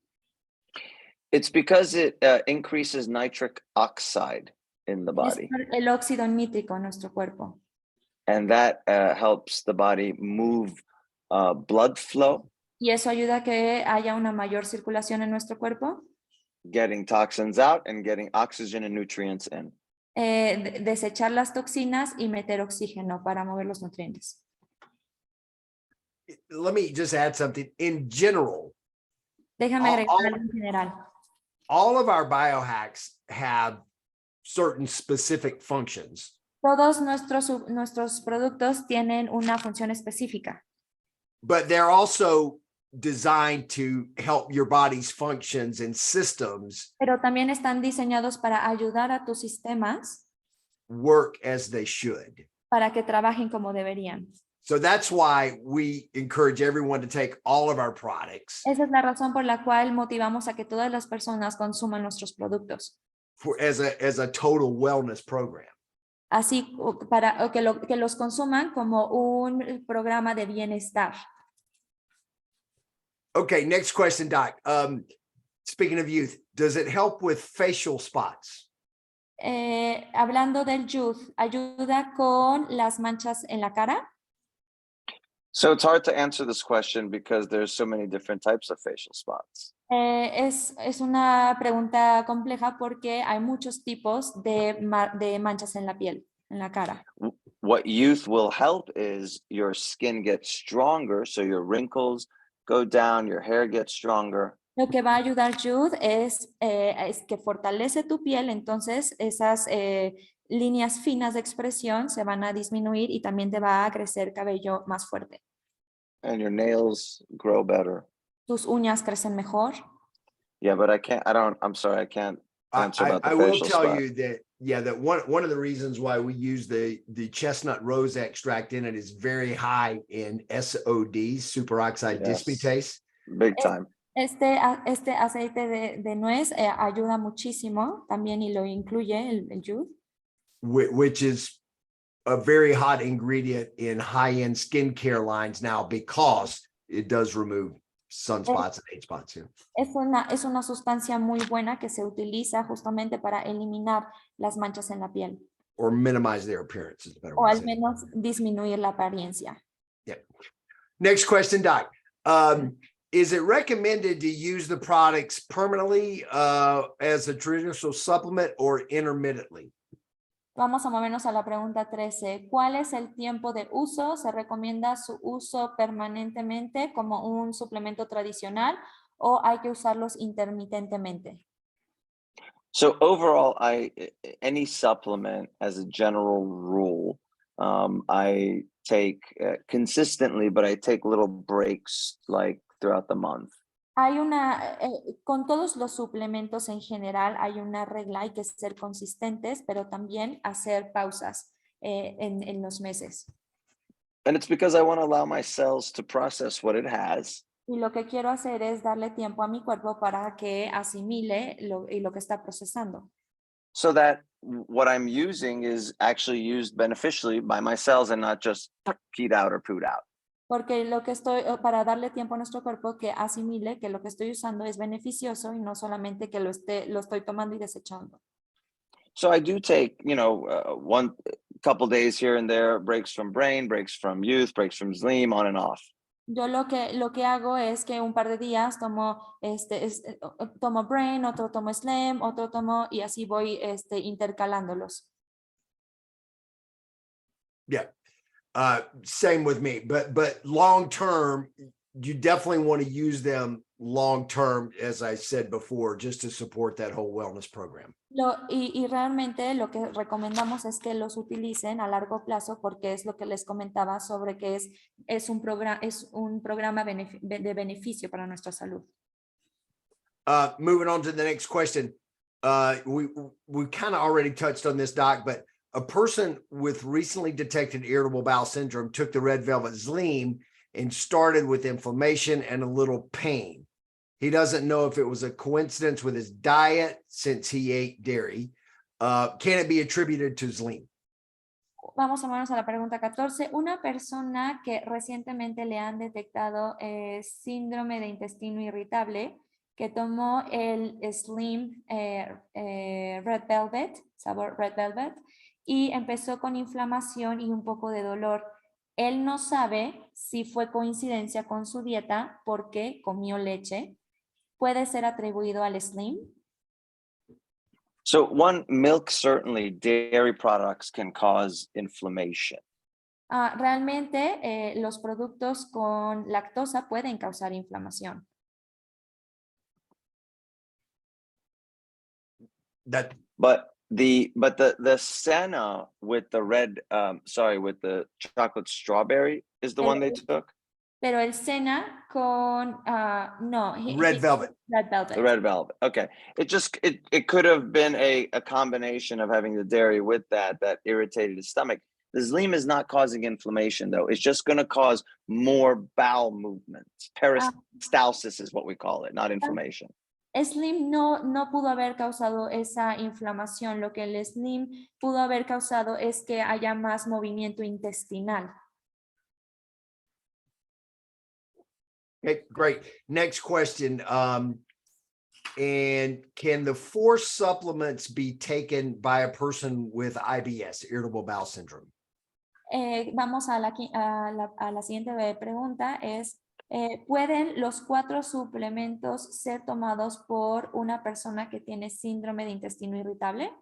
It's because it increases nitric oxide in the Es body, por el óxido nítrico en nuestro cuerpo. and that helps the body move blood flow, Y eso ayuda a que haya una mayor circulación en nuestro cuerpo, getting toxins out and getting oxygen and nutrients in. desechar las toxinas y meter oxígeno para mover los nutrientes. Let me just add something. In general, Déjame agregar algo en general. all of our biohacks have certain specific functions. Todos nuestros productos tienen una función específica, But they're also designed to help your body's functions and systems pero también están diseñados para ayudar a tus sistemas work as they should. para que trabajen como deberían. So that's why we encourage everyone to take all of our products Esa es la razón por la cual motivamos a que todas las personas consuman nuestros productos. as a total wellness program. Así para que los consuman como un programa de bienestar. Okay, next question, Doc. Speaking of youth, does it help with facial spots? Hablando del youth, ¿ayuda con las manchas en la cara? So it's hard to answer this question because there's so many different types of facial spots. Es una pregunta compleja porque hay muchos tipos de manchas en la piel, en la cara. What youth will help is your skin gets stronger, so your wrinkles go down, your hair gets stronger. Lo que va a ayudar youth es que fortalece tu piel, entonces esas líneas finas de expresión se van a disminuir y también te va a crecer cabello más fuerte. And your nails grow better. Tus uñas crecen mejor. Yeah, but I'm sorry, I can't answer about the I will facial tell spot. you that, yeah, that one of the reasons why we use the chestnut rose extract in it is very high in SOD, superoxide Yes. dismutase. Big time. Este aceite de nuez ayuda muchísimo también y lo incluye el youth. Which is a very hot ingredient in high-end skincare lines now because it does remove sunspots and age spots. Yeah. Es una sustancia muy buena que se utiliza justamente para eliminar las manchas en la piel. Or minimize their appearance is a better O way to al say it. menos disminuir la apariencia. Yeah. Next question, Doc. Is it recommended to use the products permanently as a traditional supplement or intermittently? Vamos a movernos a la pregunta 13. ¿Cuál es el tiempo de uso? ¿Se recomienda su uso permanentemente como un suplemento tradicional o hay que usarlos intermitentemente? So overall, any supplement as a general rule, I take consistently, but I take little breaks like throughout the month. Hay con todos los suplementos en general hay una regla, hay que ser consistentes, pero también hacer pausas en los meses. And it's because I want to allow my cells to process what it has. Y lo que quiero hacer es darle tiempo a mi cuerpo para que asimile lo que está procesando. So that what I'm using is actually used beneficially by my cells and not just peed out or pooed out. Porque para darle tiempo a nuestro cuerpo que asimile que lo que estoy usando es beneficioso y no solamente que lo estoy tomando y desechando. So I do take, one couple days here and there, breaks from brain, breaks from youth, breaks from Zleem, on and off. Yo lo que hago es que un par de días tomo tomo bran, otro tomo zlem, otro tomo y así voy intercalándolos. Yeah. Same with me, but long term, you definitely want to use them long term, as I said before, just to support that whole wellness program. Y realmente lo que recomendamos es que los utilicen a largo plazo porque es lo que les comentaba sobre que es un programa de beneficio para nuestra salud. Moving on to the next question. We kind of already touched on this, Doc, but a person with recently detected irritable bowel syndrome took the red velvet Zleem and started with inflammation and a little pain. He doesn't know if it was a coincidence with his diet since he ate dairy. Can it be attributed to Zleem? Vamos a vernos a la pregunta 14. Una persona que recientemente le han detectado síndrome de intestino irritable, que tomó el Zleem Red Velvet, sabor Red Velvet, y empezó con inflamación y un poco de dolor. Él no sabe si fue coincidencia con su dieta porque comió leche. ¿Puede ser atribuido al Zleem? So one, milk, certainly dairy products can cause inflammation. Realmente los productos con lactosa pueden causar inflamación. But the senna with the red, with the chocolate strawberry is the one they took? Pero el Senna con, no. Red velvet. Red velvet. The red velvet. Okay. It could have been a combination of having the dairy with that irritated his stomach. The Zleem is not causing inflammation though. It's just going to cause more bowel movements. Peristalsis is what we call it, not inflammation. Zleem no pudo haber causado esa inflamación. Lo que el Zleem pudo haber causado es que haya más movimiento intestinal. Okay, great. Next question. And can the 4 supplements be taken by a person with IBS, irritable bowel syndrome? Vamos a la siguiente pregunta. ¿Pueden los 4 suplementos ser tomados por una persona que tiene síndrome de intestino irritable?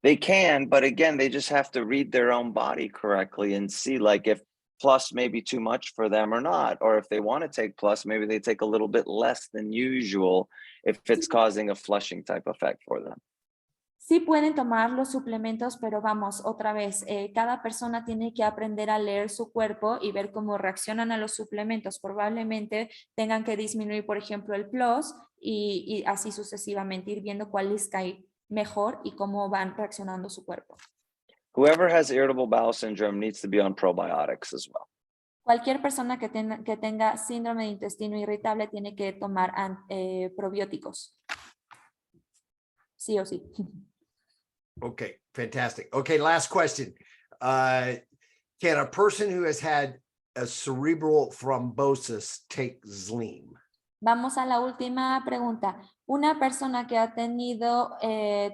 They can, but again, they just have to read their own body correctly and see like if plus may be too much for them or not, or if they want to take plus, maybe they take a little bit less than usual if it's causing a flushing type effect for them. Sí pueden tomar los suplementos, pero vamos, otra vez, cada persona tiene que aprender a leer su cuerpo y ver cómo reaccionan a los suplementos. Probablemente tengan que disminuir, por ejemplo, el plus y así sucesivamente, ir viendo cuál les cae mejor y cómo van reaccionando su cuerpo. Whoever has irritable bowel syndrome needs to be on probiotics as well. Cualquier persona que tenga síndrome de intestino irritable tiene que tomar probióticos. Sí o sí. Okay, fantastic. Okay, last question. Can a person who has had a cerebral thrombosis take Zleem? Vamos a la última pregunta. ¿Una persona que ha tenido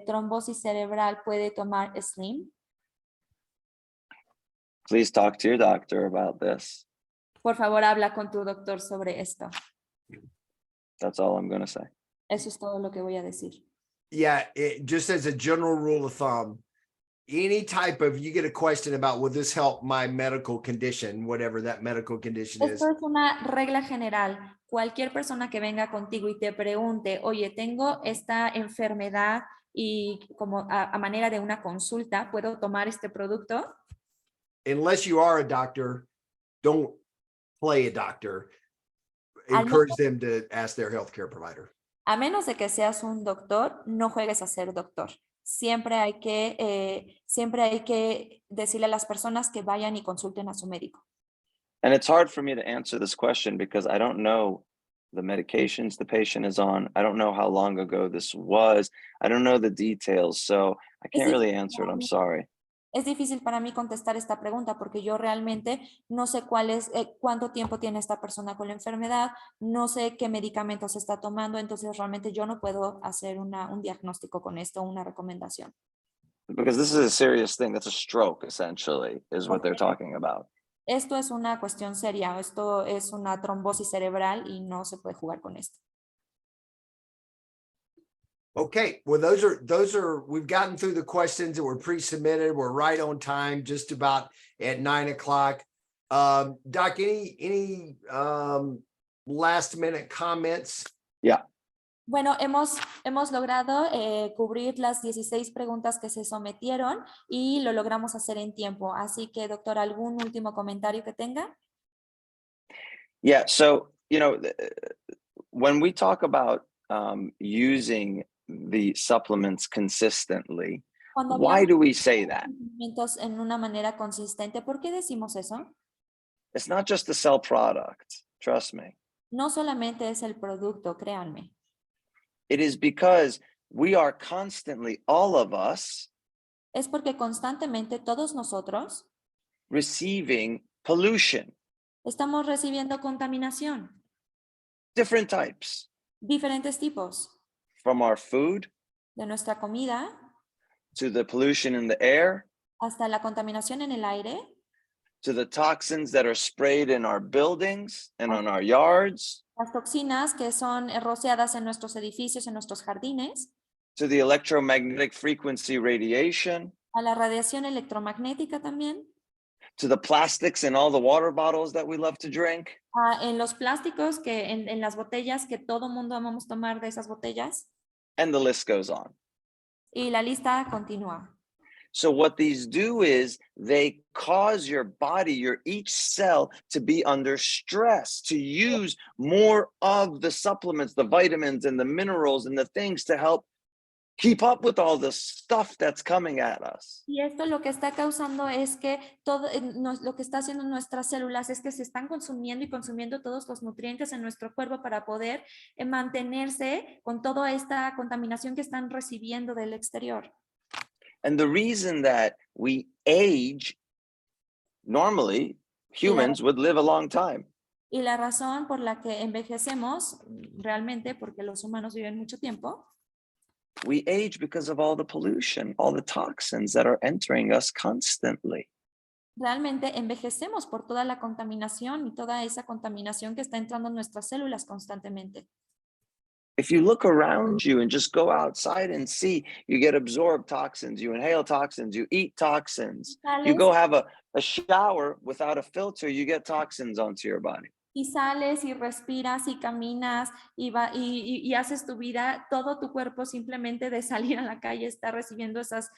trombosis cerebral puede tomar Zleem? Please talk to your doctor about this. Por favor, habla con tu doctor sobre esto. That's all I'm going to say. Eso es todo lo que voy a decir. Yeah, just as a general rule of thumb, any type of, you get a question about, will this help my medical condition, whatever that medical condition is. Esto es una regla general. Cualquier persona que venga contigo y te pregunte, oye, tengo esta enfermedad y como a manera de una consulta, ¿puedo tomar este producto? Unless you are a doctor, don't play a doctor. Encourage them to ask their healthcare provider. A menos de que seas un doctor, no juegues a ser doctor. Siempre hay que decirle a las personas que vayan y consulten a su médico. And it's hard for me to answer this question because I don't know the medications the patient is on. I don't know how long ago this was. I don't know the details, so I can't really answer it. I'm sorry. Es difícil para mí contestar esta pregunta porque yo realmente no sé cuánto tiempo tiene esta persona con la enfermedad, no sé qué medicamentos está tomando, entonces realmente yo no puedo hacer un diagnóstico con esto, una recomendación. Because this is a serious thing. That's a stroke, essentially, is what they're talking about. Esto es una cuestión seria, esto es una trombosis cerebral y no se puede jugar con esto. Okay, well, we've gotten through the questions that were pre-submitted. We're right on time, just about at 9 o'clock. Doc, any last minute comments? Yeah. Bueno, hemos logrado cubrir las 16 preguntas que se sometieron y lo logramos hacer en tiempo. Así que, doctor, ¿algún último comentario que tenga? Yeah. So, when we talk about using the supplements consistently, Cuando why hablamos do we say that? de alimentos en una manera consistente, ¿por qué decimos eso? It's not just the sell product, trust me. No solamente es el producto, créanme. It is because we are constantly, all of us, Es porque constantemente todos nosotros receiving pollution, estamos recibiendo contaminación, different types, diferentes tipos, from our food de nuestra comida to the pollution in the air, hasta la contaminación en el aire, to the toxins that are sprayed in our buildings and on our yards, las toxinas que son rociadas en nuestros edificios, en nuestros jardines, to the electromagnetic frequency radiation, a la radiación electromagnética también, to the plastics in all the water bottles that we love to drink. en los plásticos, que en las botellas que todo mundo amamos tomar de esas botellas, And the list goes on. y la lista continúa. So what these do is they cause your body, each cell, to be under stress, to use more of the supplements, the vitamins and the minerals and the things to help keep up with all the stuff that's coming at us. Y esto lo que está causando es que todo lo que está haciendo nuestras células es que se están consumiendo y consumiendo todos los nutrientes en nuestro cuerpo para poder mantenerse con toda esta contaminación que están recibiendo del exterior. And the reason that we age, normally humans would live a long time. Y la razón por la que envejecemos realmente, porque los humanos viven mucho tiempo, We age because of all the pollution, all the toxins that are entering us constantly. realmente envejecemos por toda la contaminación y toda esa contaminación que está entrando en nuestras células constantemente. If you look around you and just go outside and see, you get absorbed toxins, you inhale toxins, you eat toxins. You go have a shower without a filter, you get toxins onto your body. Y sales y respiras y caminas y haces tu vida, todo tu cuerpo simplemente de salir a la calle está recibiendo esas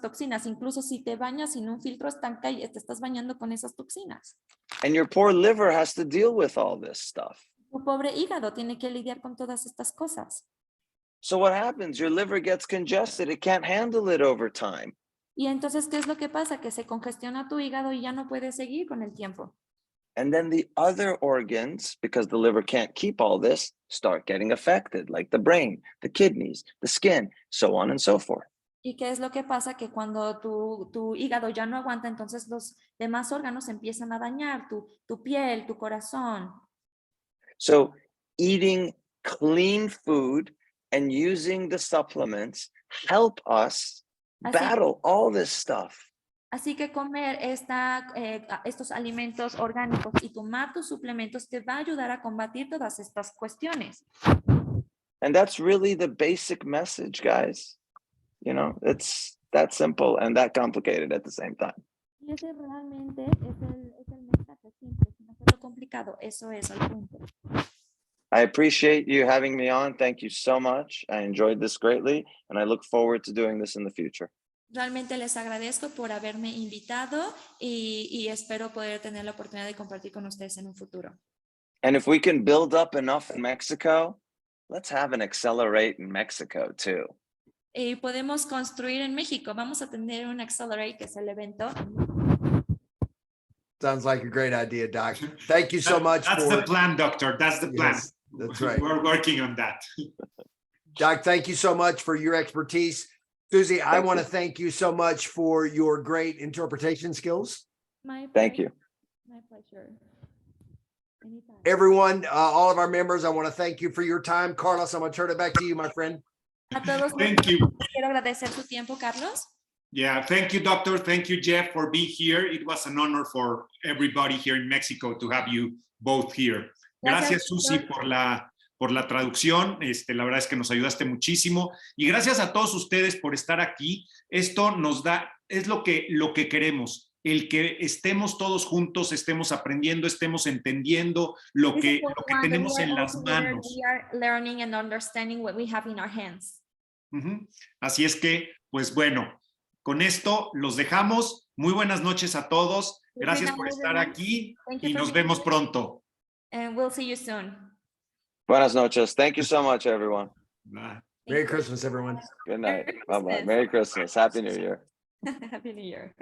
toxinas. Incluso si te bañas sin un filtro, te estás bañando con esas toxinas. And your poor liver has to deal with all this stuff. Tu pobre hígado tiene que lidiar con todas estas cosas. So what happens? Your liver gets congested. It can't handle it over time. Y entonces, ¿qué es lo que pasa? Que se congestiona tu hígado y ya no puedes seguir con el tiempo. And then the other organs, because the liver can't keep all this, start getting affected, like the brain, the kidneys, the skin, so on and so forth. ¿Y qué es lo que pasa? Que cuando tu hígado ya no aguanta, entonces los demás órganos empiezan a dañar, tu piel, tu corazón. So eating clean food and using the supplements help us battle all this stuff. Así que comer estos alimentos orgánicos y tomar tus suplementos te va a ayudar a combatir todas estas cuestiones. And that's really the basic message, guys. It's that simple and that complicated at the same time. Y ese realmente es el mensaje simple, sin hacerlo complicado. Eso es el punto. I appreciate you having me on. Thank you so much. I enjoyed this greatly, and I look forward to doing this in the future. Realmente les agradezco por haberme invitado y espero poder tener la oportunidad de compartir con ustedes en un futuro. And if we can build up enough in Mexico, let's have an accelerate in Mexico too. Y podemos construir en México. Vamos a tener un Accelerate, que es el evento. Sounds like a great idea, Doc. Thank you so much. That's the plan, doctor. That's the plan. Yes, that's right. We're working on that. Doc, thank you so much for your expertise. Susie, I want to thank you so much for your great interpretation skills. Thank you. My pleasure. Anytime. Everyone, all of our members, I want to thank you for your time. Carlos, I'm going to turn it back to you, my friend. A todos Thank you. quiero agradecer su tiempo, Carlos. Yeah, thank you, doctor. Thank you, Jeff, for being here. It was an honor for everybody here in Mexico to have you both here. Gracias, Susi, por la traducción. La verdad es que nos ayudaste muchísimo. Y gracias a todos ustedes por estar aquí. Esto nos da, es lo que queremos. El que estemos todos juntos, estemos aprendiendo, estemos entendiendo lo que tenemos en las manos. We are learning and understanding what we have in our hands. Así es que, pues bueno, con esto los dejamos. Muy buenas noches a todos. Gracias por estar aquí y nos vemos pronto. And we'll see you soon. Buenas noches. Thank you so much, everyone. Bye. Merry Christmas, everyone. Good night. Merry Bye-bye. Christmas. Merry Christmas. Happy New Year. Happy New Year.